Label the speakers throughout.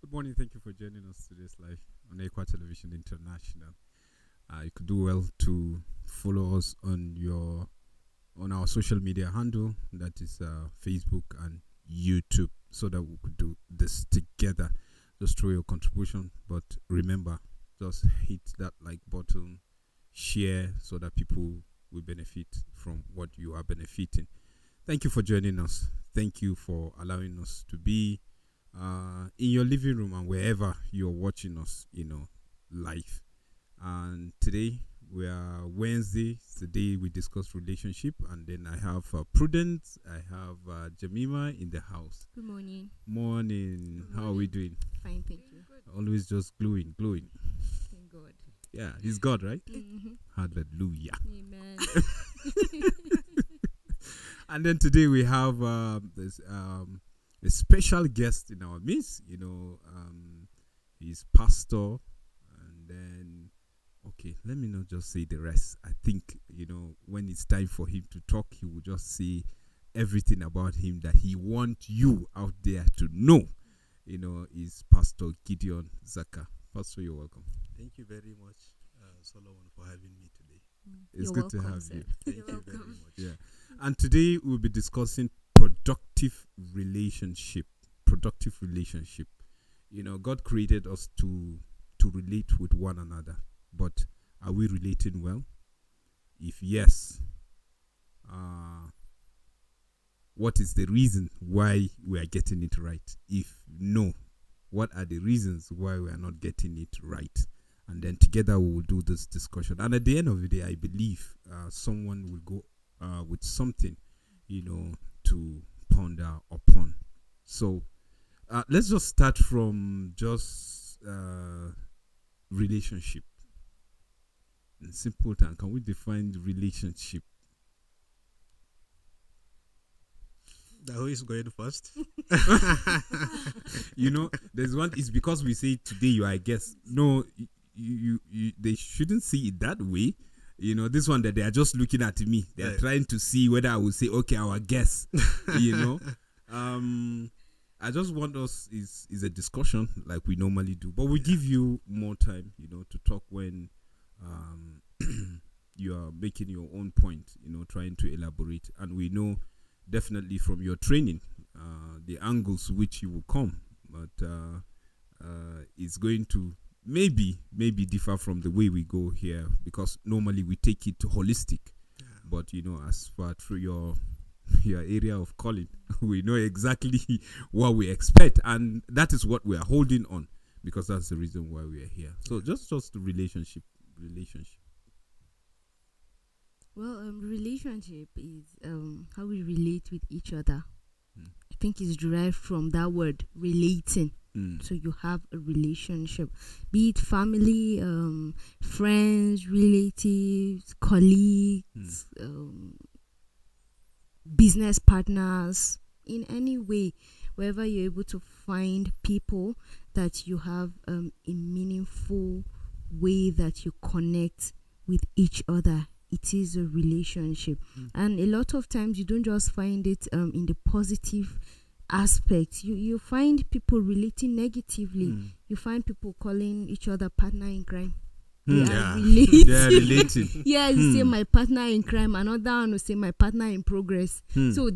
Speaker 1: Good morning. Thank you for joining us today's live on Equa Television International. You could do well to follow us on our social media handle, that is Facebook and YouTube, so that we could do this together. Just throw your contribution, but remember, just hit that like button, share, so that people will benefit from what you are benefiting. Thank you for joining us. Thank you for allowing us to be in your living room and wherever you're watching us, live. And today we are Wednesday. Today we discuss relationship, and then I have Prudence. I have Jamima in the house.
Speaker 2: Good morning.
Speaker 1: Morning.
Speaker 2: Good
Speaker 1: How are we doing?
Speaker 2: Fine, thank you.
Speaker 1: Always just glowing.
Speaker 2: Thank God.
Speaker 1: Yeah, he's God, right?
Speaker 2: Mm-hmm.
Speaker 1: Hallelujah.
Speaker 2: Amen.
Speaker 1: And then today we have this a special guest in our midst. He's pastor, and then let me not just say the rest. I think when it's time for him to talk, he will just say everything about him that he wants you out there to know. Is Pastor Gideon Zaka. Pastor, you're welcome.
Speaker 3: Thank you very much, Solomon, for having me today.
Speaker 1: It's
Speaker 2: You're
Speaker 1: good to
Speaker 2: welcome,
Speaker 1: have
Speaker 2: sir.
Speaker 1: you.
Speaker 3: Thank
Speaker 2: You're
Speaker 3: you very
Speaker 2: welcome.
Speaker 3: much.
Speaker 1: Yeah. And today we'll be discussing productive relationship. Productive relationship. God created us to relate with one another, but are we relating well? If yes, what is the reason why we are getting it right? If no, what are the reasons why we are not getting it right? And then together we will do this discussion. And at the end of the day, I believe someone will go with something, to ponder upon. So let's just start from just relationship. In simple terms, can we define the relationship?
Speaker 3: Who is going first?
Speaker 1: There's one. It's because we say today you are a guest. No, you they shouldn't see it that way. This one that they are just looking at me. They are trying to see whether I will say, okay, our guest. I just want us is a discussion like we normally do, but we give you more time, to talk when you are making your own point, trying to elaborate. And we know definitely from your training the angles which you will come, but it's going to maybe differ from the way we go here, because normally we take it holistic. But as far through your area of calling, we know exactly what we expect, and that is what we are holding on, because that's the reason why we are here. So just the relationship.
Speaker 2: Well, relationship is how we relate with each other. I think it's derived from that word, relating. So you have a relationship, be it family, friends, relatives, colleagues, business partners, in any way, wherever you're able to find people that you have a meaningful way that you connect with each other. It is a relationship. And a lot of times you don't just find it in the positive aspects. You find people relating negatively. You find people calling each other partner in crime. They are relating.
Speaker 1: They are relating.
Speaker 2: Yeah, you say my partner in crime, another one will say my partner in progress. So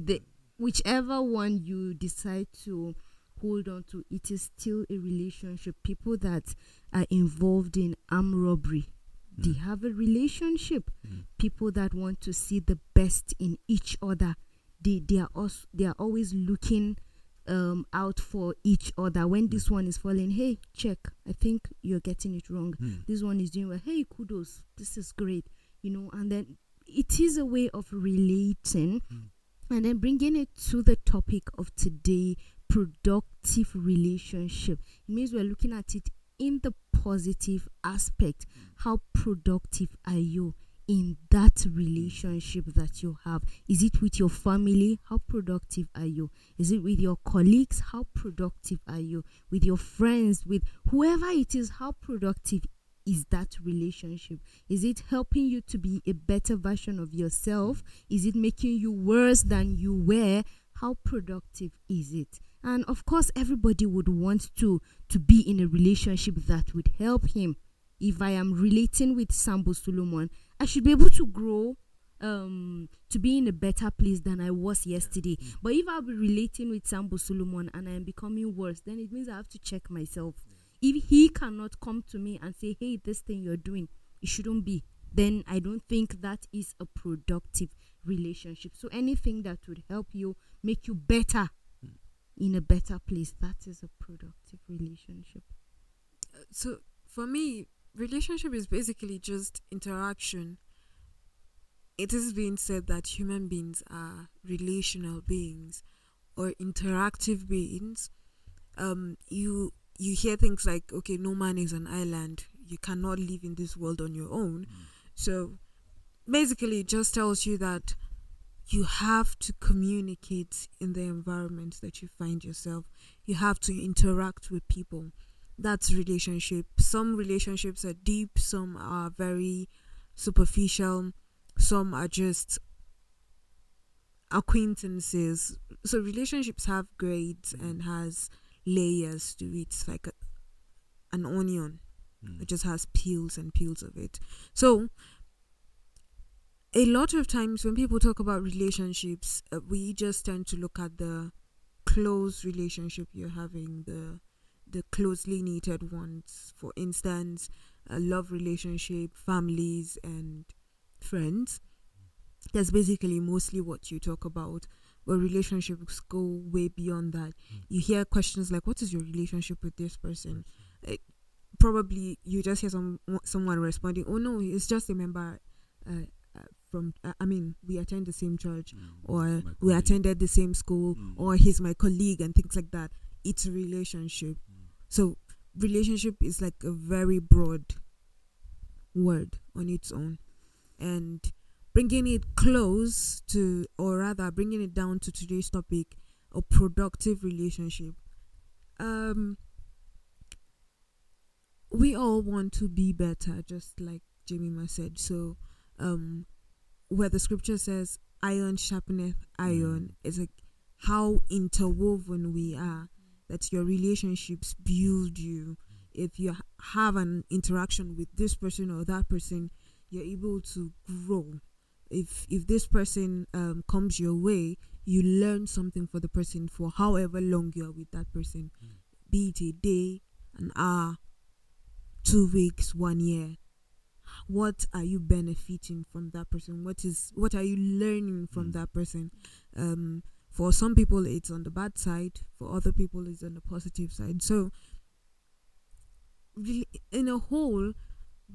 Speaker 2: whichever one you decide to hold on to, it is still a relationship. People that are involved in armed robbery, they have a relationship. People that want to see the best in each other, they are always looking out for each other. When this one is falling, hey, check, I think you're getting it wrong. This one is doing well, hey, kudos, this is great, and then it is a way of relating. And then bringing it to the topic of today, productive relationship. It means we're looking at it in the positive aspect. How productive are you in that relationship that you have? Is it with your family? How productive are you? Is it with your colleagues? How productive are you? With your friends? With whoever it is, how productive is that relationship? Is it helping you to be a better version of yourself? Is it making you worse than you were? How productive is it? And of course, everybody would want to be in a relationship that would help him. If I am relating with Sambo Solomon, I should be able to grow, to be in a better place than I was yesterday. But if I'll be relating with Sambo Solomon and I am becoming worse, then it means I have to check myself. If he cannot come to me and say, hey, this thing you're doing, it shouldn't be, then I don't think that is a productive relationship. So anything that would help you make you better, in a better place, that is a productive relationship.
Speaker 4: So for me, relationship is basically just interaction. It is being said that human beings are relational beings or interactive beings. You hear things like, okay, no man is an island. You cannot live in this world on your own. So basically it just tells you that you have to communicate in the environment that you find yourself. You have to interact with people. That's relationship. Some relationships are deep, some are very superficial, some are just acquaintances. So relationships have grades and has layers to it. It's like an onion. It just has peels and peels of it. So a lot of times when people talk about relationships, we just tend to look at the close relationship you're having, the closely knitted ones. For instance, a love relationship, families, and friends. That's basically mostly what you talk about. But relationships go way beyond that. You hear questions like, what is your relationship with this person? Probably you just hear someone responding, oh no, it's just a member we attend the same church, or we attended the same school, or he's my colleague, and things like that. It's a relationship. So relationship is like a very broad word on its own, and bringing it close to, or rather bringing it down to today's topic, a productive relationship. We all want to be better, just like Jemima said. So where the scripture says iron sharpeneth iron, it's like how interwoven we are, that your relationships build you. If you have an interaction with this person or that person, you're able to grow. If this person comes your way, you learn something for the person for however long you're with that person, be it a day, an hour, 2 weeks, 1 year. What are you benefiting from that person? What are you learning from that person? For some people it's on the bad side, for other people it's on the positive side. So really, in a whole,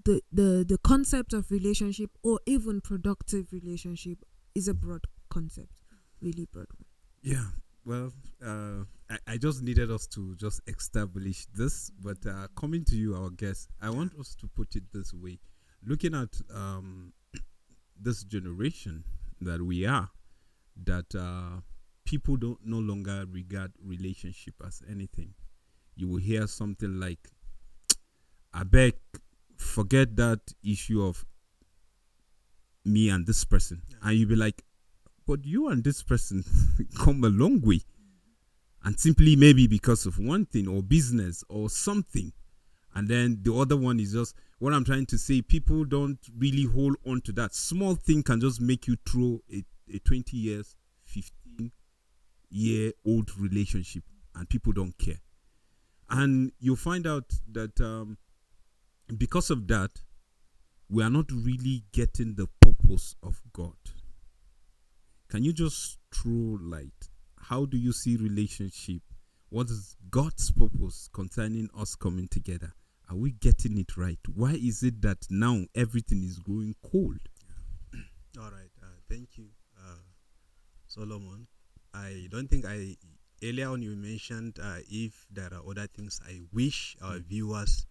Speaker 4: the concept of relationship, or even productive relationship, is a broad concept, really broad one.
Speaker 1: Yeah, well, I just needed us to just establish this, but coming to you, our guest, I want us to put it this way. Looking at this generation that we are, that people don't no longer regard relationship as anything. You will hear something like, I beg, forget that issue of me and this person. And you'll be like, but you and this person come a long way. And simply maybe because of one thing or business or something. And then the other one is just, what I'm trying to say, people don't really hold on to that. Small thing can just make you throw a 20 years, 15-year-old relationship, and people don't care. And you'll find out that because of that, we are not really getting the purpose of God. Can you just throw light? How do you see relationship? What is God's purpose concerning us coming together? Are we getting it right? Why is it that now everything is growing cold?
Speaker 3: All right. Thank you, Solomon. I don't think earlier on you mentioned if there are other things I wish our viewers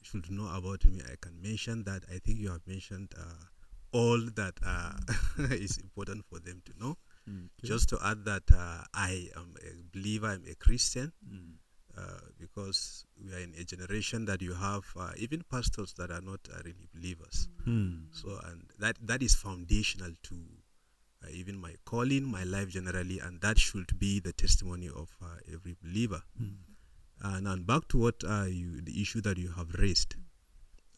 Speaker 3: should know about me. I can mention that. I think you have mentioned all that is important for them to know. Just to add that I am a believer, I'm a Christian, because we are in a generation that you have even pastors that are not really believers. So, and that is foundational to even my calling, my life generally, and that should be the testimony of every believer. And back to what the issue that you have raised.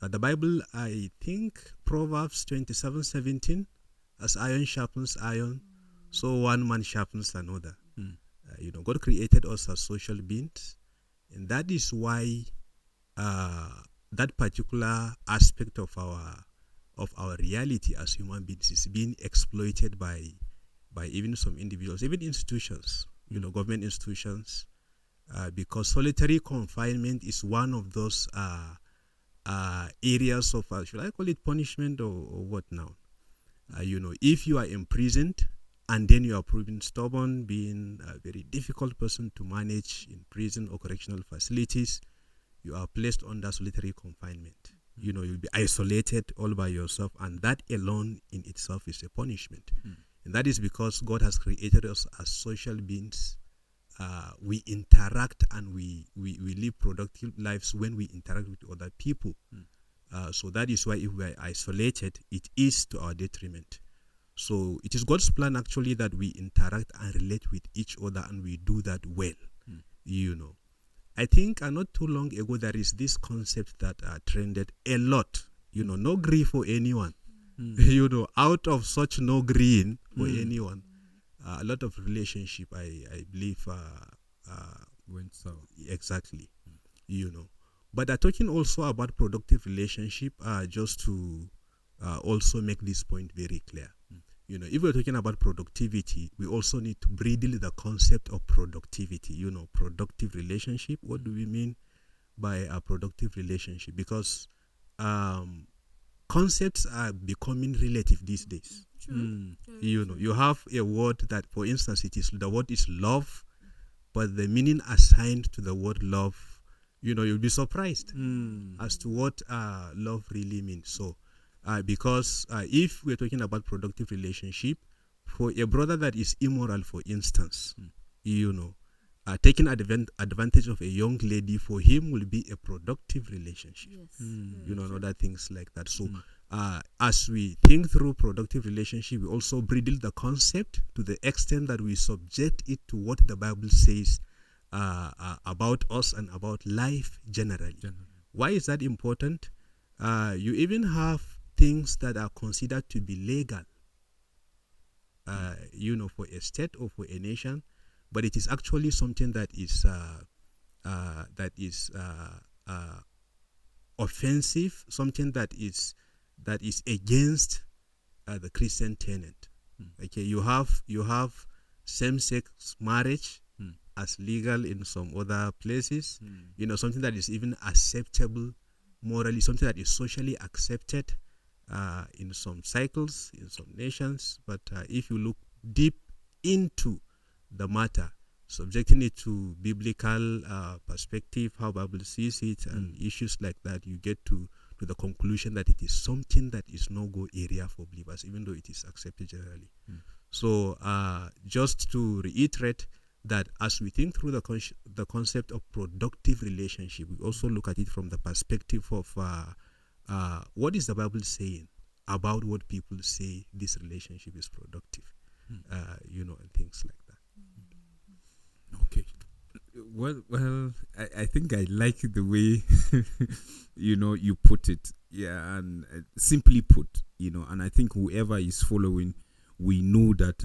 Speaker 3: The Bible, I think Proverbs 27:17, as iron sharpens iron, so one man sharpens another. God created us as social beings, and that is why that particular aspect of our reality as human beings is being exploited by even some individuals, even institutions, government institutions, because solitary confinement is one of those areas of, should I call it punishment or what now? If you are imprisoned and then you are proven stubborn, being a very difficult person to manage in prison or correctional facilities, you are placed under solitary confinement. You'll be isolated all by yourself, and that alone in itself is a punishment. And that is because God has created us as social beings. We interact and we live productive lives when we interact with other people. So that is why if we are isolated, it is to our detriment. So it is God's plan actually that we interact and relate with each other, and we do that well. I think not too long ago there is this concept that trended a lot. No grief for anyone. Out of such no green for anyone. A lot of relationship, I believe,
Speaker 1: went south.
Speaker 3: Exactly. But talking also about productive relationship, just to also make this point very clear. If we're talking about productivity, we also need to bridle the concept of productivity. Productive relationship. What do we mean by a productive relationship? Because concepts are becoming relative these days. You have a word that, for instance, the word is love, but the meaning assigned to the word love, you'll be surprised as to what love really means. So, because if we're talking about productive relationship, for a brother that is immoral, for instance, taking advantage of a young lady, for him will be a productive relationship.
Speaker 2: Yes.
Speaker 3: And other things like that. So, as we think through productive relationship, we also bridle the concept to the extent that we subject it to what the Bible says about us and about life generally. Why is that important? You even have things that are considered to be legal, for a state or for a nation, but it is actually something that is offensive, something that is against the Christian tenet. Okay, you have same-sex marriage as legal in some other places. Something that is even acceptable morally, something that is socially accepted in some cycles, in some nations. But if you look deep into the matter, subjecting it to biblical perspective, how Bible sees it, and issues like that, you get to the conclusion that it is something that is no-go area for believers, even though it is accepted generally. So just to reiterate that as we think through the concept of productive relationship, we also look at it from the perspective of what is the Bible saying about what people say this relationship is productive, and things like that.
Speaker 1: Okay. Well, I think I like the way you put it. Yeah, and simply put, and I think whoever is following, we know that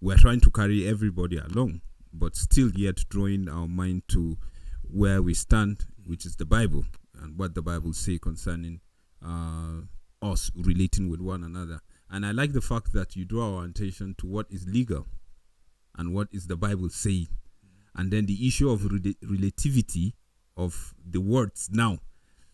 Speaker 1: we're trying to carry everybody along, but still yet drawing our mind to where we stand, which is the Bible, and what the Bible say concerning us relating with one another. And I like the fact that you draw our attention to what is legal and what is the Bible saying, and then the issue of relativity of the words. Now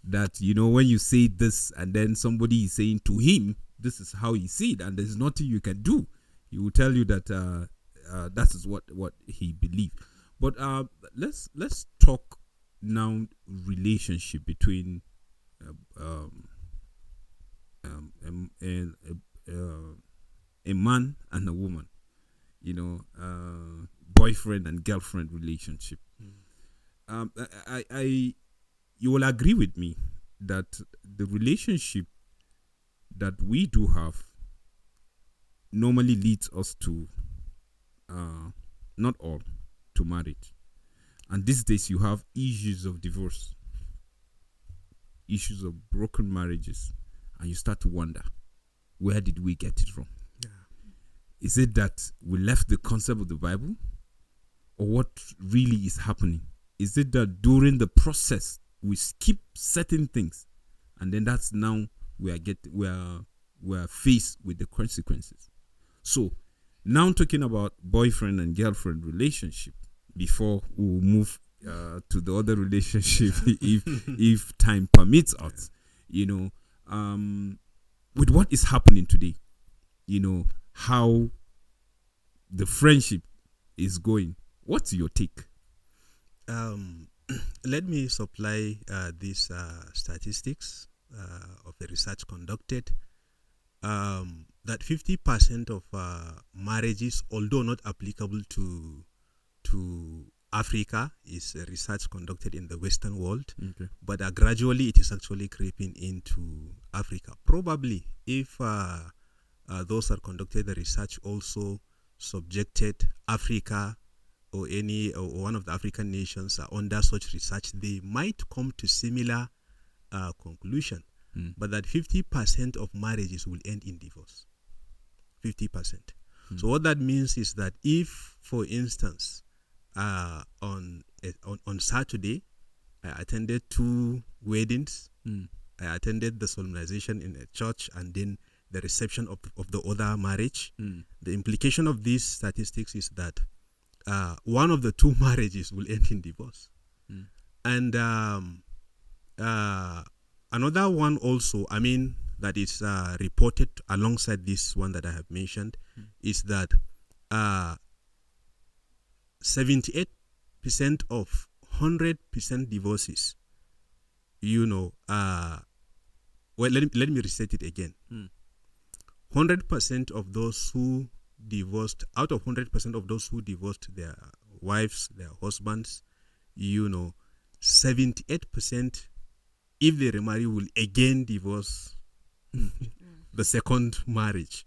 Speaker 1: that when you say this and then somebody is saying to him, this is how he see it, and there's nothing you can do. He will tell you that that is what he believes. But let's talk now relationship between a man and a woman. Boyfriend and girlfriend relationship. You will agree with me that the relationship that we do have normally leads us to, not all, to marriage. And these days you have issues of divorce, issues of broken marriages, and you start to wonder, where did we get it from?
Speaker 3: Yeah.
Speaker 1: Is it that we left the concept of the Bible, or what really is happening? Is it that during the process we skip certain things, and then that's now we are faced with the consequences? So now talking about boyfriend and girlfriend relationship, before we move to the other relationship, if time permits us, with what is happening today, how the friendship is going. What's your take?
Speaker 3: Let me supply these statistics of a research conducted, that 50% of marriages, although not applicable to Africa, is a research conducted in the Western world, but gradually it is actually creeping into Africa. Probably if those that conducted the research also subjected Africa or one of the African nations under such research, they might come to similar conclusion. But that 50% of marriages will end in divorce. 50%. So what that means is that if, for instance, on Saturday, I attended 2 weddings. I attended the solemnization in a church and then the reception of the other marriage. The implication of these statistics is that one of the 2 marriages will end in divorce. And another one also, that is reported alongside this one that I have mentioned, is that 78% of 100% divorces, let me restate it again. 100% of those who divorced, out of 100% of those who divorced their wives, their husbands, 78%, if they remarry, will again divorce the second marriage,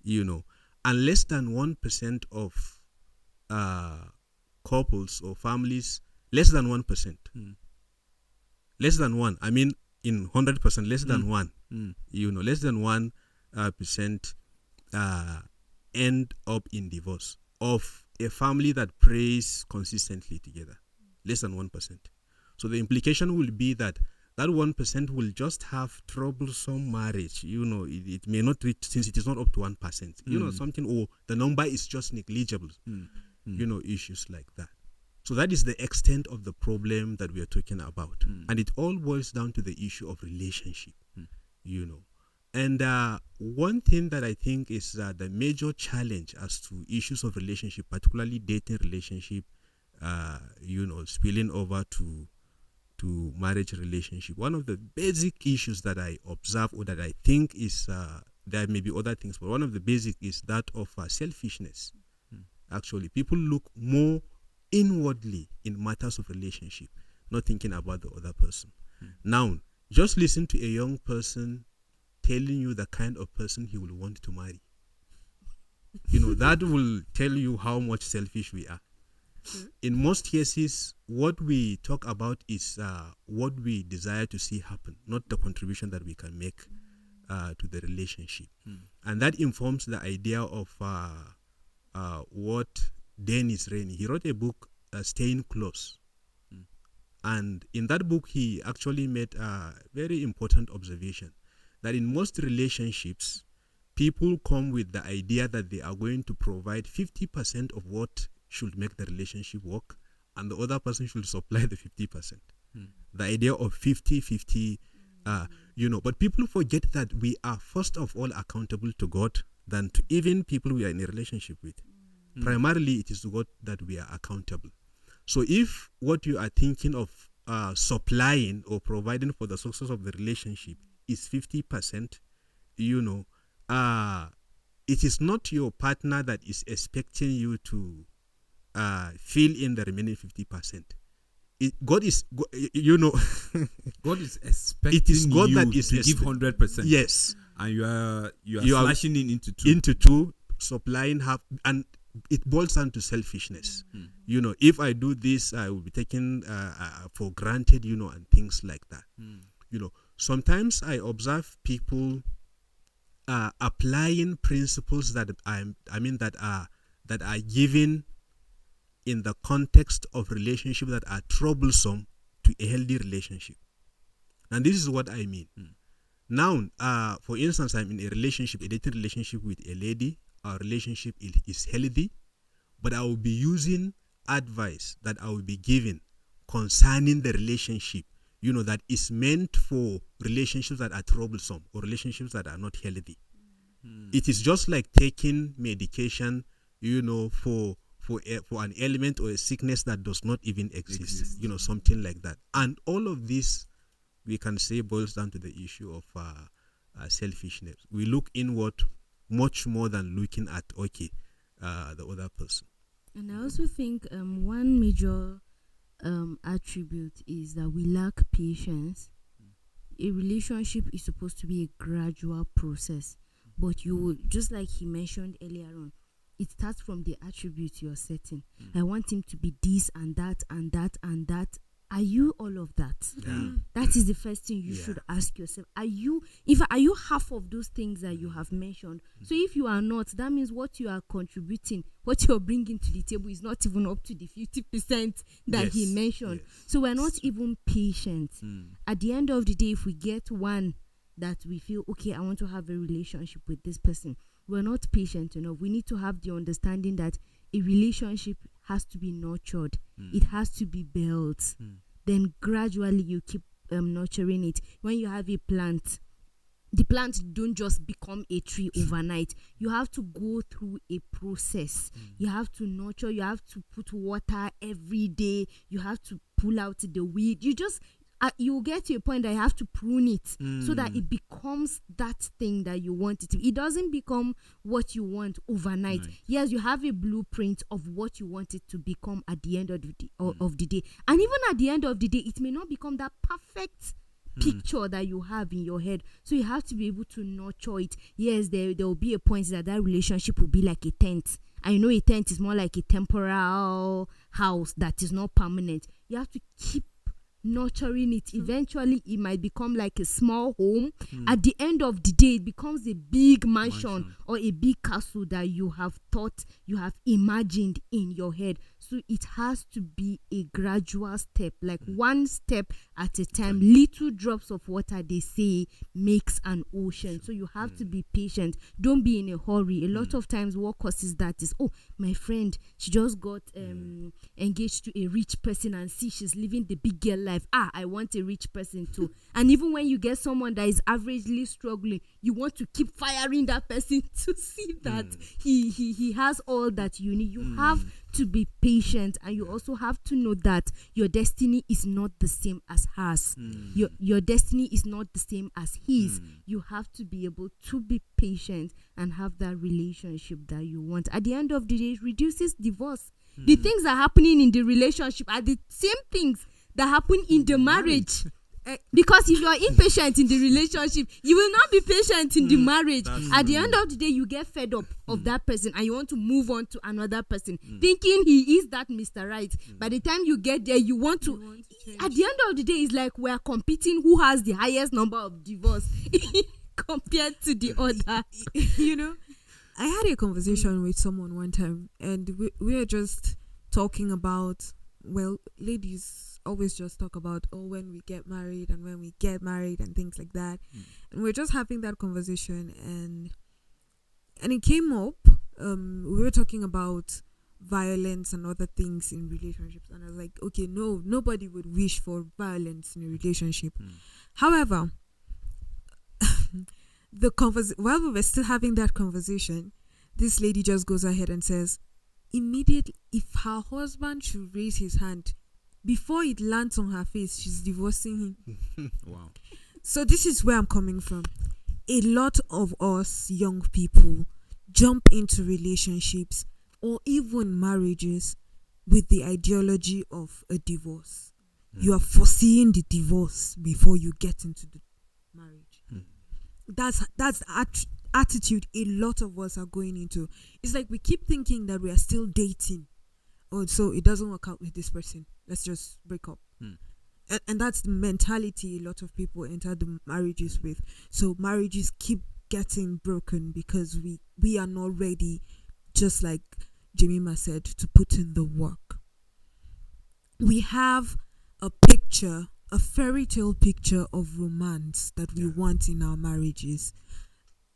Speaker 3: and less than 1% of couples or families, less than 1%, less than 1, in 100%, less than 1, less than 1% end up in divorce of a family that prays consistently together, less than 1%. So the implication will be that 1% will just have troublesome marriage. It may not reach, since it is not up to 1%. Something, or the number is just negligible. Issues like that. So that is the extent of the problem that we are talking about. And it all boils down to the issue of relationship. And one thing that I think is the major challenge as to issues of relationship, particularly dating relationship, spilling over to marriage relationship. One of the basic issues that I observe, or that I think is, there may be other things, but one of the basic is that of selfishness. Actually, people look more inwardly in matters of relationship, not thinking about the other person. Now, just listen to a young person telling you the kind of person he will want to marry. That will tell you how much selfish we are. In most cases, what we talk about is what we desire to see happen, not the contribution that we can make to the relationship. And that informs the idea of what Dennis Rennie, he wrote a book, Staying Close. And in that book, he actually made a very important observation that in most relationships, people come with the idea that they are going to provide 50% of what should make the relationship work, and the other person should supply the 50%. The idea of 50-50, but people forget that we are first of all accountable to God than to even people we are in a relationship with. Primarily, it is to God that we are accountable. So if what you are thinking of supplying or providing for the success of the relationship is 50%, it is not your partner that is expecting you to fill in the remaining 50%. God is expecting
Speaker 1: it is God
Speaker 3: you
Speaker 1: that is
Speaker 3: to give
Speaker 1: 100%.
Speaker 3: Yes.
Speaker 1: And you are
Speaker 3: You are
Speaker 1: slashing it into two.
Speaker 3: Supplying half, and it boils down to selfishness. You know, if I do this, I will be taken for granted, you know, and things like that. You know, sometimes I observe people applying principles that that are given in the context of relationships that are troublesome to a healthy relationship. And this is what I mean. Now, for instance, I'm in a dating relationship with a lady. Our relationship is healthy, but I will be using advice that I will be giving concerning the relationship, you know, that is meant for relationships that are troublesome or relationships that are not healthy. It is just like taking medication, you know, for an ailment or a sickness that does not even exist, you know, something like that. And all of this, we can say, boils down to the issue of selfishness. We look inward much more than looking at the other person.
Speaker 2: And I also think one major attribute is that we lack patience. A relationship is supposed to be a gradual process, but you, just like he mentioned earlier on, it starts from the attributes you're setting. I want him to be this and that and that and that. Are you all of that? That is the first thing you should ask yourself. Are you half of those things that you have mentioned? So if you are not, that means what you are contributing, what you're bringing to the table is not even up to the 50% that he mentioned. So we're not even patient. At the end of the day, if we get one that we feel, okay, I want to have a relationship with this person, we're not patient enough. We need to have the understanding that a relationship has to be nurtured. It has to be built. Then gradually you keep nurturing it. When you have a plant, the plant don't just become a tree overnight. You have to go through a process. You have to nurture. You have to put water every day. You have to pull out the weed. You get to a point that you have to prune it so that it becomes that thing that you want it to be. It doesn't become what you want overnight. Yes, you have a blueprint of what you want it to become at the end of the day. And even at the end of the day, it may not become that perfect picture that you have in your head. So you have to be able to nurture it. Yes, there will be a point that relationship will be like a tent. I know a tent is more like a temporal house that is not permanent. You have to keep nurturing it. Eventually it might become like a small home. At the end of the day, it becomes a big mansion or a big castle that you have thought, you have imagined in your head. So it has to be a gradual step, like one step at a time. Little drops of water, they say, makes an ocean. So you have to be patient. Don't be in a hurry. A lot of times what causes that is, oh, my friend, she just got engaged to a rich person and see she's living the big girl life. I want a rich person too. And even when you get someone that is averagely struggling, you want to keep firing that person to see that he has all that you need. You have to be patient, and you also have to know that your destiny is not the same as hers. Your destiny is not the same as his. You have to be able to be patient and have that relationship that you want. At the end of the day, it reduces divorce. The things that are happening in the relationship are the same things that happen in the marriage. Because if you are impatient in the relationship, you will not be patient in the marriage. At the end of the day, you get fed up of that person and you want to move on to another person, thinking he is that Mr. Right. By the time you get there, you want to at the end of the day, it's like we are competing who has the highest number of divorce compared to the other.
Speaker 4: You know, I had a conversation with someone one time, and we were just talking about, well, ladies always just talk about, when we get married and when we get married and things like that. And we're just having that conversation, and it came up. We were talking about violence and other things in relationships, and I was like, okay, no, nobody would wish for violence in a relationship. However, while we were still having that conversation, this lady just goes ahead and says, immediately, if her husband should raise his hand, before it lands on her face, she's divorcing him.
Speaker 1: Wow.
Speaker 4: So this is where I'm coming from. A lot of us young people jump into relationships or even marriages with the ideology of a divorce. You are foreseeing the divorce before you get into the marriage. that's the attitude a lot of us are going into. It's like we keep thinking that we are still dating. Oh, so it doesn't work out with this person. Let's just break up. And that's the mentality a lot of people enter the marriages with. So marriages keep getting broken because we are not ready, just like Jemima said, to put in the work. We have a picture, a fairy tale picture of romance that we want in our marriages.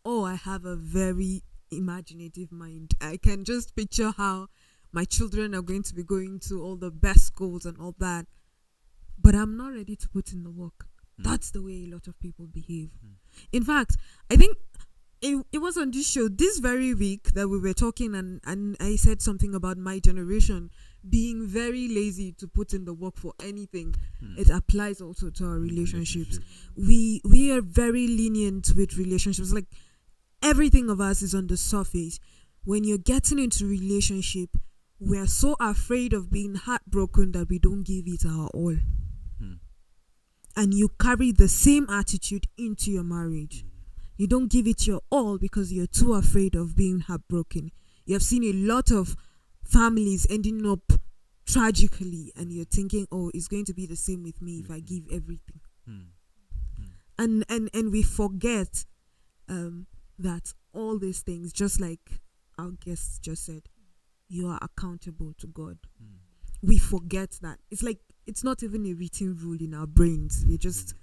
Speaker 4: Oh, I have a very imaginative mind. I can just picture how my children are going to be going to all the best schools and all that. But I'm not ready to put in the work. That's the way a lot of people behave. In fact, I think it was on this show this very week that we were talking, and I said something about my generation being very lazy to put in the work for anything. It applies also to our relationships. We are very lenient with relationships. Like, everything of us is on the surface. When you're getting into a relationship, we're so afraid of being heartbroken that we don't give it our all. And you carry the same attitude into your marriage. You don't give it your all because you're too afraid of being heartbroken. You have seen a lot of families ending up tragically, and you're thinking, oh, it's going to be the same with me if I give everything. And we forget that all these things, just like our guests just said, you are accountable to God. We forget that. It's like, it's not even a written rule in our brains. We're just,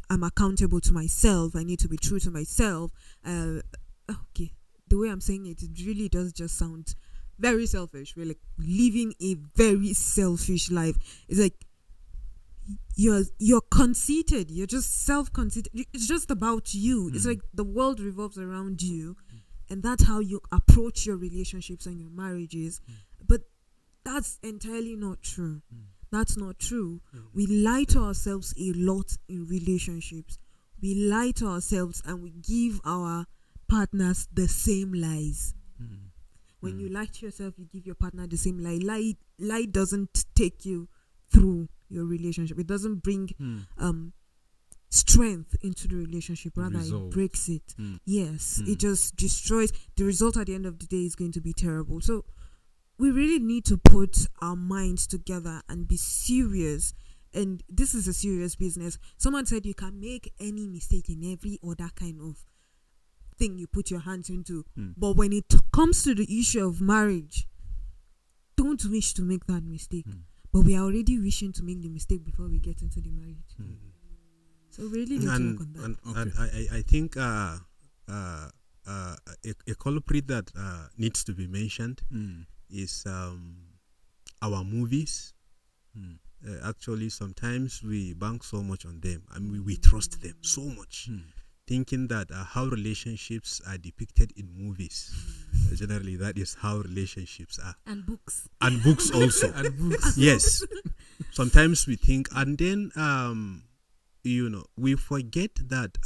Speaker 4: I'm accountable to myself. I need to be true to myself. Okay, the way I'm saying it, it really does just sound very selfish. We're like living a very selfish life. It's like you're conceited. You're just self-conceited. It's just about you. It's like the world revolves around you, and that's how you approach your relationships and your marriages. But that's entirely not true. That's not true. We lie to ourselves a lot in relationships. We lie to ourselves and we give our partners the same lies. When you lie to yourself, you give your partner the same lie. Lie doesn't take you through your relationship. It doesn't bring strength into the relationship. Rather, it breaks it. Yes, it just destroys. The result at the end of the day is going to be terrible. So we really need to put our minds together and be serious. And this is a serious business. Someone said you can make any mistake in every other kind of thing you put your hands into. But when it comes to the issue of marriage, don't wish to make that mistake. But we are already wishing to make the mistake before we get into the marriage. So really need to work on that.
Speaker 3: I think a culprit that needs to be mentioned is our movies. Actually, sometimes we bank so much on them. I mean, we trust them so much, thinking that how relationships are depicted in movies. Generally, that is how relationships are.
Speaker 2: And books.
Speaker 3: And books also. And books. Yes. Sometimes we think, and then we forget that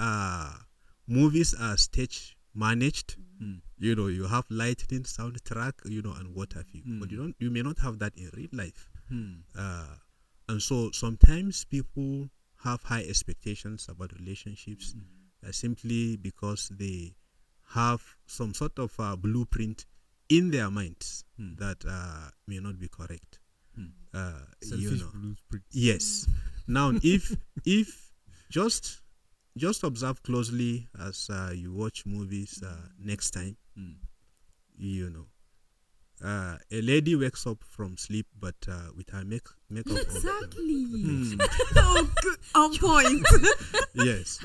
Speaker 3: movies are stage managed. You have lighting, soundtrack, and what have you. But you may not have that in real life. And so sometimes people have high expectations about relationships simply because they have some sort of blueprint in their minds that may not be correct.
Speaker 1: Selfish blueprint.
Speaker 3: Yes. Now, if just observe closely as you watch movies next time, a lady wakes up from sleep, but with her makeup
Speaker 2: Exactly.
Speaker 4: Oh, good. On point.
Speaker 3: Yes.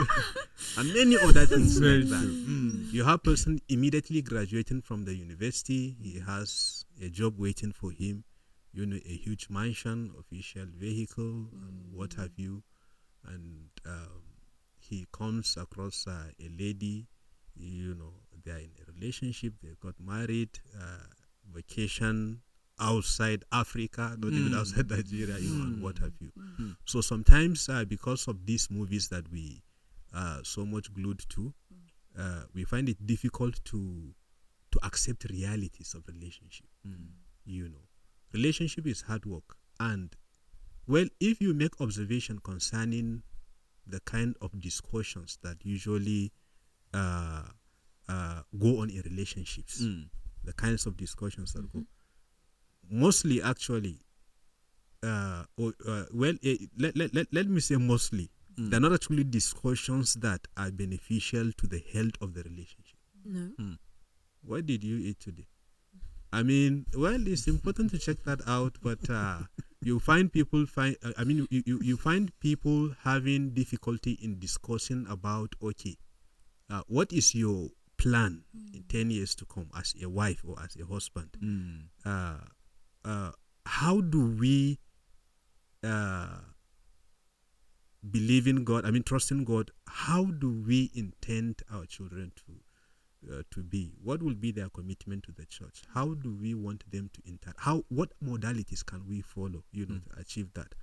Speaker 3: And many other things like that. You have a person immediately graduating from the university. He has a job waiting for him, a huge mansion, official vehicle, and what have you. And he comes across a lady, they are in a relationship, they got married, vacation outside Africa, not even outside Nigeria, and what have you. So sometimes because of these movies that we are so much glued to, we find it difficult to accept realities of relationship. Relationship is hard work. And well, if you make observation concerning the kind of discussions that usually go on in relationships. The kinds of discussions that go. Mostly, actually, let me say mostly, they're not actually discussions that are beneficial to the health of the relationship.
Speaker 4: No.
Speaker 3: What did you eat today? I mean, well, it's important to check that out, but you find people you find people having difficulty in discussing about, okay, what is your plan in 10 years to come as a wife or as a husband? How do we believe in God? I mean, trust in God. How do we intend our children to be? What will be their commitment to the church? How do we want them to interact? What modalities can we follow, to achieve that?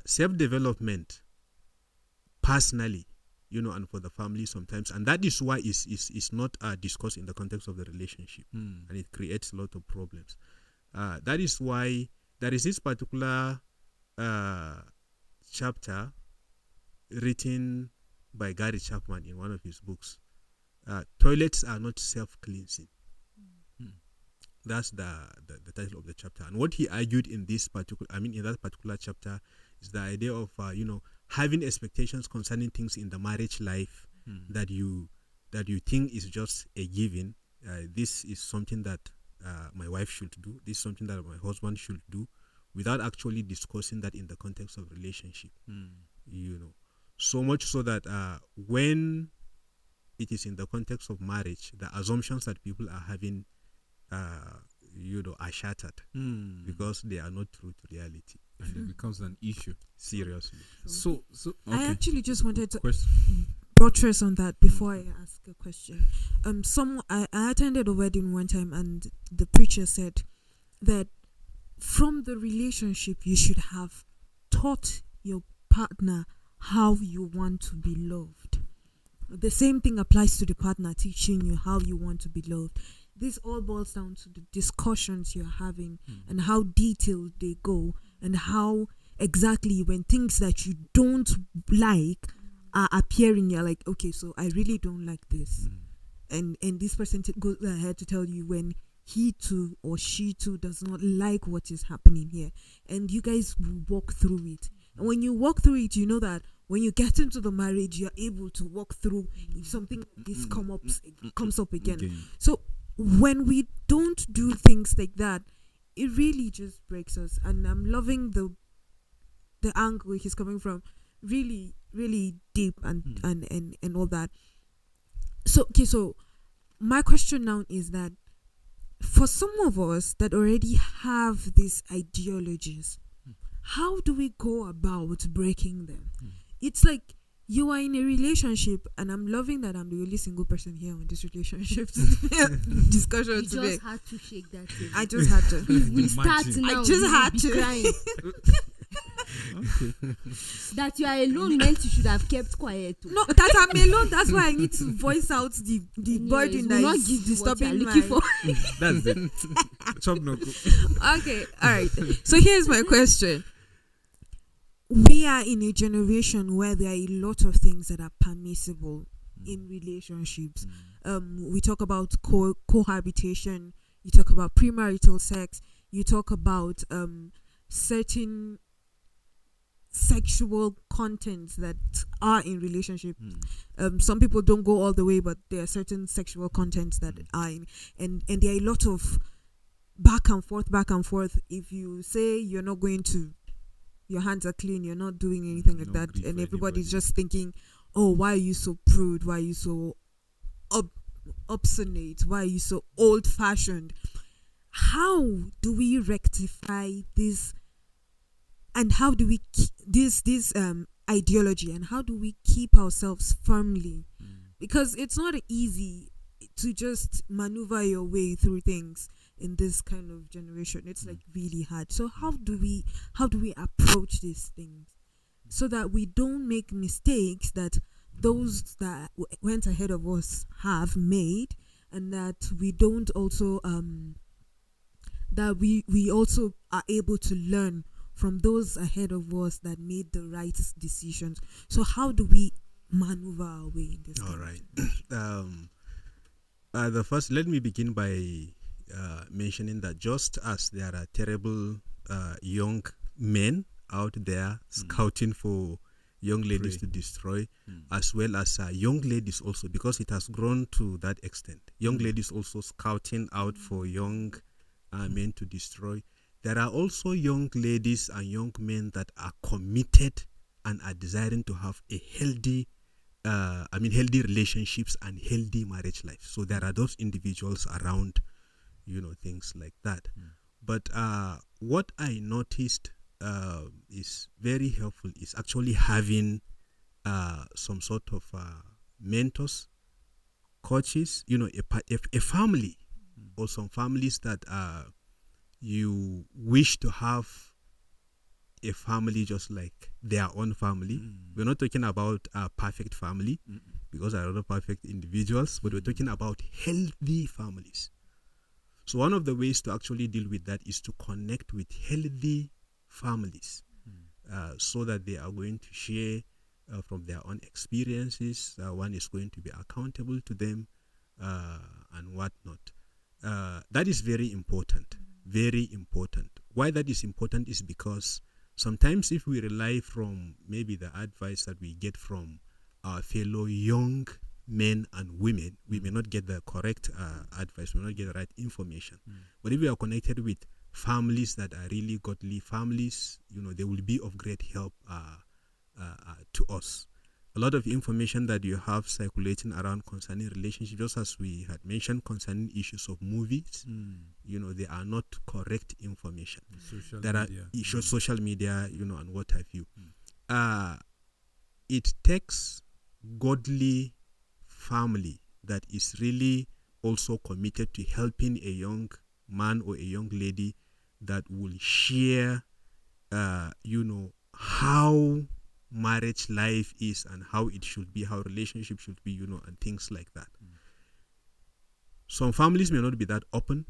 Speaker 3: Self-development, personally, and for the family sometimes, and that is why it's not discussed in the context of the relationship, and it creates a lot of problems. That is why there is this particular chapter written by Gary Chapman in one of his books. Toilets are not self-cleansing. That's the title of the chapter. And what he argued in that particular chapter is the idea of having expectations concerning things in the marriage life that you think is just a given. This is something that my wife should do. This is something that my husband should do, without actually discussing that in the context of relationship. So much so that when it is in the context of marriage, the assumptions that people are having, are shattered because they are not true to reality,
Speaker 1: and it becomes an issue.
Speaker 3: Seriously.
Speaker 1: So okay.
Speaker 4: I actually just wanted to
Speaker 1: Question.
Speaker 4: buttress on that before I ask a question. I attended a wedding one time, and the preacher said that from the relationship you should have taught your partner how you want to be loved. The same thing applies to the partner teaching you how you want to be loved. This all boils down to the discussions you're having and how detailed they go, and how exactly when things that you don't like are appearing, you're like, okay, so I really don't like this. And this person goes ahead to tell you when he too or she too does not like what is happening here. And you guys walk through it. And when you walk through it, you know that when you get into the marriage, you're able to walk through if something like this comes up again. So when we don't do things like that, it really just breaks us. And I'm loving the angle he's coming from, really, really deep and all that. So my question now is that for some of us that already have these ideologies, how do we go about breaking them? It's like you are in a relationship, and I'm loving that I'm the only single person here on this relationship discussion today.
Speaker 2: You just had to shake that table.
Speaker 4: I just had to.
Speaker 2: If we start now,
Speaker 4: I just had
Speaker 2: to. Crying. That you are alone meant you should have kept quiet.
Speaker 4: No, that I'm alone. That's why I need to voice out the burden that
Speaker 2: not
Speaker 4: is
Speaker 2: give
Speaker 4: disturbing
Speaker 2: looking for.
Speaker 1: That's it. Chop no go.
Speaker 4: Okay, all right. So here's my question. We are in a generation where there are a lot of things that are permissible in relationships. We talk about cohabitation. You talk about premarital sex. You talk about certain sexual contents that are in relationship. Some people don't go all the way, but there are certain sexual contents that are in, and there are a lot of back and forth. If you say you're not going to, your hands are clean, you're not doing anything like that, and everybody's just thinking, oh, why are you so prude? Why are you so obstinate? Why are you so old-fashioned? How do we rectify this? And how do we this ideology, and how do we keep ourselves firmly? Because it's not easy to just maneuver your way through things in this kind of generation. It's like really hard. So how do we approach these things so that we don't make mistakes that those that went ahead of us have made, and that we don't also that we also are able to learn from those ahead of us that made the right decisions. So how do we maneuver our way in this?
Speaker 3: All right. The first, let me begin by mentioning that just as there are terrible young men out there scouting for young ladies to destroy, as well as young ladies also, because it has grown to that extent. Young ladies also scouting out for young men to destroy. There are also young ladies and young men that are committed and are desiring to have a healthy healthy relationships and healthy marriage life. So there are those individuals around, things like that. But what I noticed is very helpful is actually having some sort of mentors, coaches, a family, or some families that you wish to have a family just like their own family. We're not talking about a perfect family because there are not perfect individuals, but we're talking about healthy families. So one of the ways to actually deal with that is to connect with healthy families so that they are going to share from their own experiences. One is going to be accountable to them and whatnot. That is very important, very important. Why that is important is because sometimes if we rely from maybe the advice that we get from our fellow young men and women, we may not get the correct advice, we may not get the right information. But if we are connected with families that are really godly families, they will be of great help to us. A lot of information that you have circulating around concerning relationships, just as we had mentioned concerning issues of movies, they are not correct information. There are issues, social media, and what have you. It takes godly family that is really also committed to helping a young man or a young lady that will share, how marriage life is and how it should be, how relationship should be, and things like that. Some families may not be that open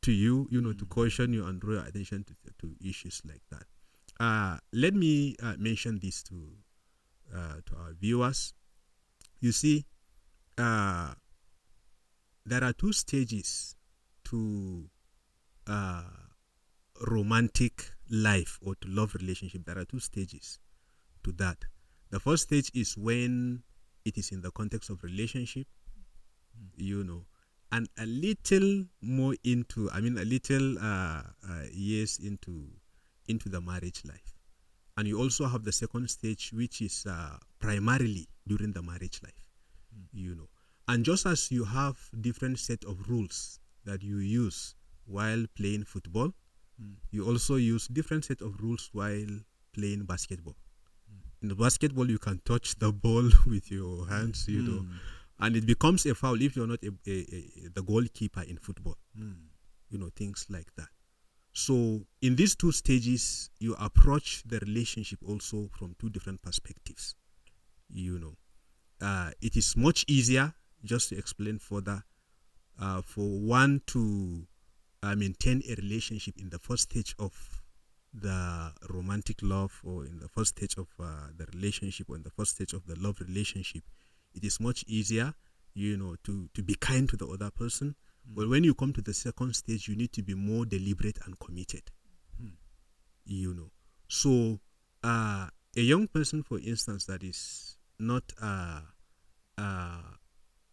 Speaker 3: to you, to caution you and draw your attention to issues like that. Let me mention this to our viewers. You see, there are two stages to romantic life or to love relationship. There are two stages to that. The first stage is when it is in the context of relationship, and a little more into, a little years into the marriage life. And you also have the second stage, which is primarily during the marriage life, And just as you have different set of rules that you use while playing football, you also use different set of rules while playing basketball. In the basketball, you can touch the ball with your hands, and it becomes a foul if you're not the goalkeeper in football, things like that. So in these two stages, you approach the relationship also from two different perspectives. It is much easier, just to explain further, for one to maintain a relationship in the first stage of the romantic love, or in the first stage of the relationship, or in the first stage of the love relationship. It is much easier, to be kind to the other person. But when you come to the second stage, you need to be more deliberate and committed. So a young person, for instance, that is not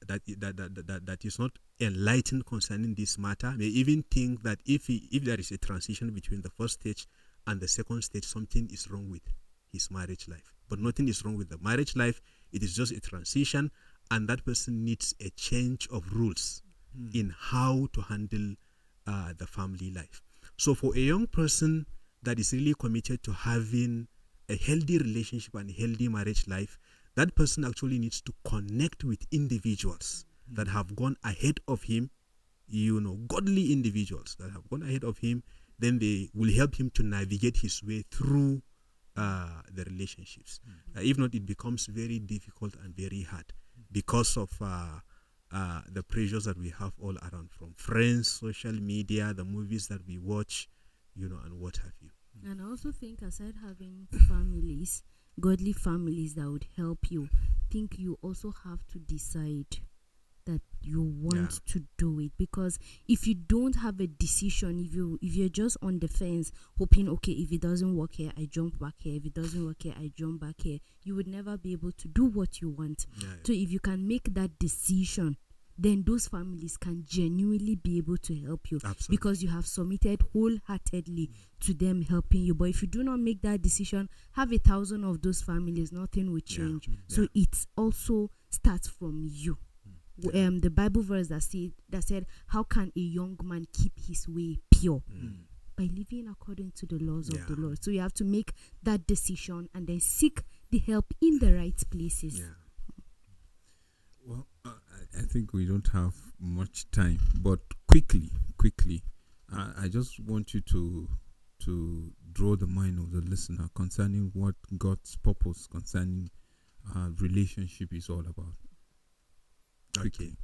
Speaker 3: that is not enlightened concerning this matter may even think that if there is a transition between the first stage and the second stage, something is wrong with his marriage life. But nothing is wrong with the marriage life. It is just a transition, and that person needs a change of rules in how to handle the family life. So for a young person that is really committed to having a healthy relationship and a healthy marriage life, that person actually needs to connect with individuals that have gone ahead of him, godly individuals that have gone ahead of him. Then they will help him to navigate his way through the relationships. If not, it becomes very difficult and very hard because of the pressures that we have all around, from friends, social media, the movies that we watch, and what have you.
Speaker 2: And I also think aside having families, godly families that would help you, think you also have to decide that you want to do it. Because if you don't have a decision, if you're just on the fence hoping, okay, if it doesn't work here, I jump back here, if it doesn't work here, I jump back here, you would never be able to do what you want. So if you can make that decision, then those families can genuinely be able to help you.
Speaker 3: Absolutely.
Speaker 2: Because you have submitted wholeheartedly to them helping you. But if you do not make that decision, have 1,000 of those families, nothing will change. So it also starts from you. The Bible verse that said, how can a young man keep his way pure? By living according to the laws of the Lord. So you have to make that decision and then seek the help in the right places.
Speaker 1: Well, I think we don't have much time, but quickly, I just want you to draw the mind of the listener concerning what God's purpose concerning relationship is all about.
Speaker 3: Okay.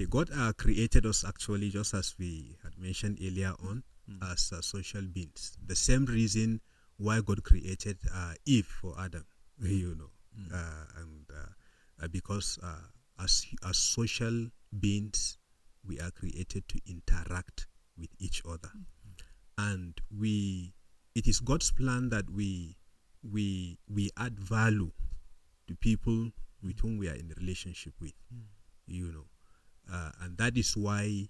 Speaker 3: God created us actually, just as we had mentioned earlier on, as social beings. The same reason why God created Eve for Adam, because as social beings, we are created to interact with each other, and it is God's plan that we add value to people with whom we are in a relationship with, and that is why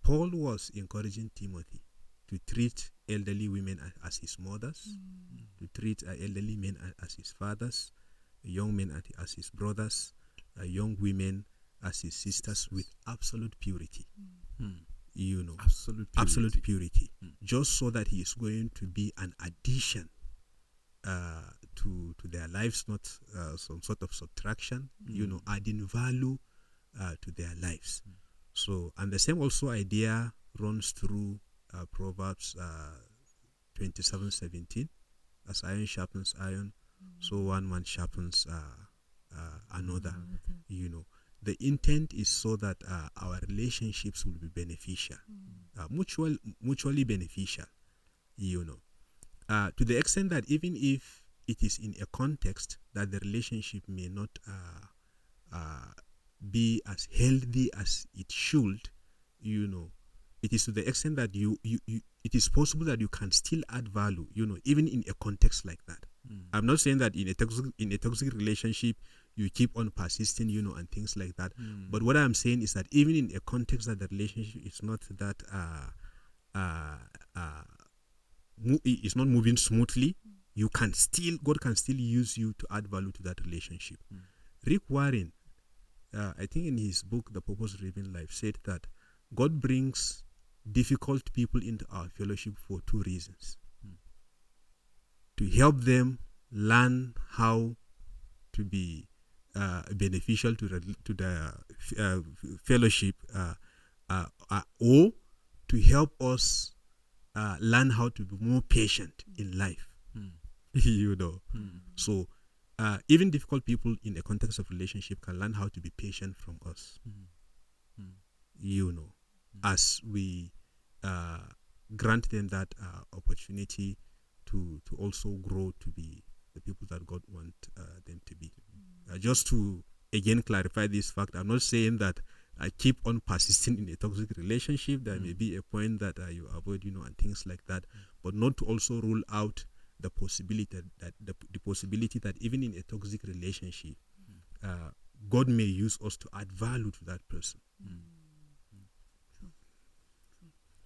Speaker 3: Paul was encouraging Timothy to treat elderly women as his mothers, to treat elderly men as his fathers, young men as his brothers, young women as his sisters, with absolute purity. Absolute purity. Just so that he is going to be an addition to their lives, not some sort of subtraction, adding value to their lives. So, and the same also idea runs through Proverbs 27:17. As iron sharpens iron, so one man sharpens another. The intent is so that our relationships will be beneficial, mutually beneficial. To the extent that even if it is in a context that the relationship may not be as healthy as it should, it is to the extent that it is possible that you can still add value, even in a context like that. I'm not saying that in a toxic relationship you keep on persisting, and things like that. But what I'm saying is that even in a context that the relationship is not that it's not moving smoothly, God can still use you to add value to that relationship. Rick Warren, I think in his book The Purpose-Driven Life, said that God brings difficult people into our fellowship for two reasons: to help them learn how to be beneficial to the fellowship, or to help us learn how to be more patient in life. So even difficult people in the context of relationship can learn how to be patient from us. As we grant them that opportunity to also grow to be the people that God wants them to be. Just to again clarify this fact, I'm not saying that I keep on persisting in a toxic relationship. There may be a point that you avoid, and things like that, but not to also rule out the possibility that the possibility that even in a toxic relationship, God may use us to add value to that person.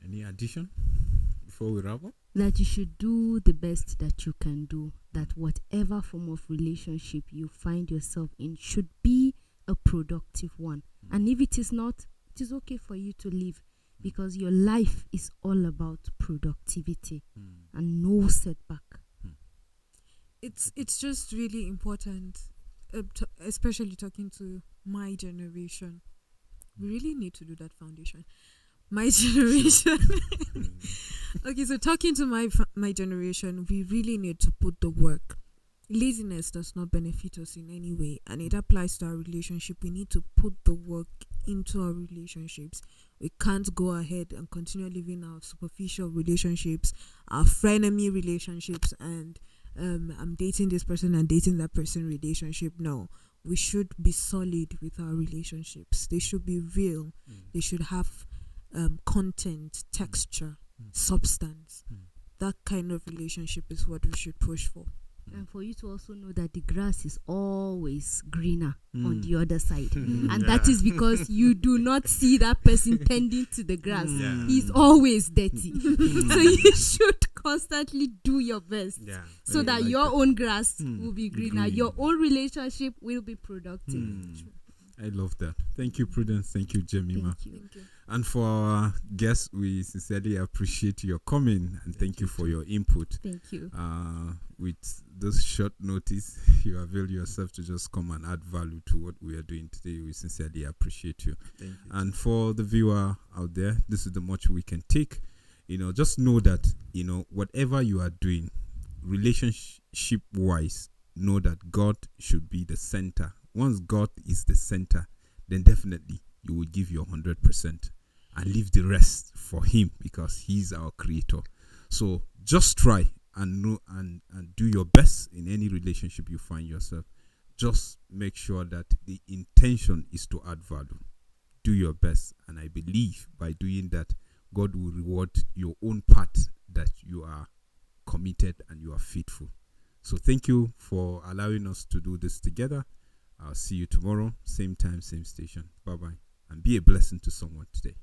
Speaker 1: Any addition before we wrap up?
Speaker 2: That you should do the best that you can do. That whatever form of relationship you find yourself in should be a productive one. And if it is not, it is okay for you to leave, because your life is all about productivity and no setback.
Speaker 4: It's just really important, especially talking to my generation. We really need to do that foundation. My generation. Okay, so talking to my generation, we really need to put the work. laziness does not benefit us in any way, and it applies to our relationship. We need to put the work into our relationships. We can't go ahead and continue living our superficial relationships, our frenemy relationships, and I'm dating this person and dating that person relationship. No, we should be solid with our relationships. They should be real. They should have content, texture, substance. That kind of relationship is what we should push for.
Speaker 2: And for you to also know that the grass is always greener on the other side. And that is because you do not see that person tending to the grass. He's always dirty. So you should constantly do your best so that your own grass will be greener. Your own relationship will be productive.
Speaker 1: I love that. Thank you, Prudence. Thank you, Jemima.
Speaker 4: Thank you.
Speaker 1: And for our guests, we sincerely appreciate your coming and thank you for your input.
Speaker 2: Thank you.
Speaker 1: With this short notice, you avail yourself to just come and add value to what we are doing today. We sincerely appreciate you.
Speaker 3: Thank you.
Speaker 1: And for the viewer out there, this is the much we can take. Just know that, whatever you are doing, relationship-wise, know that God should be the center. Once God is the center, then definitely you will give your 100% and leave the rest for Him because He's our creator. So just try and know and do your best in any relationship you find yourself. Just make sure that the intention is to add value. Do your best, and I believe by doing that, God will reward your own part that you are committed and you are faithful. So thank you for allowing us to do this together. I'll see you tomorrow, same time, same station. Bye-bye. And be a blessing to someone today.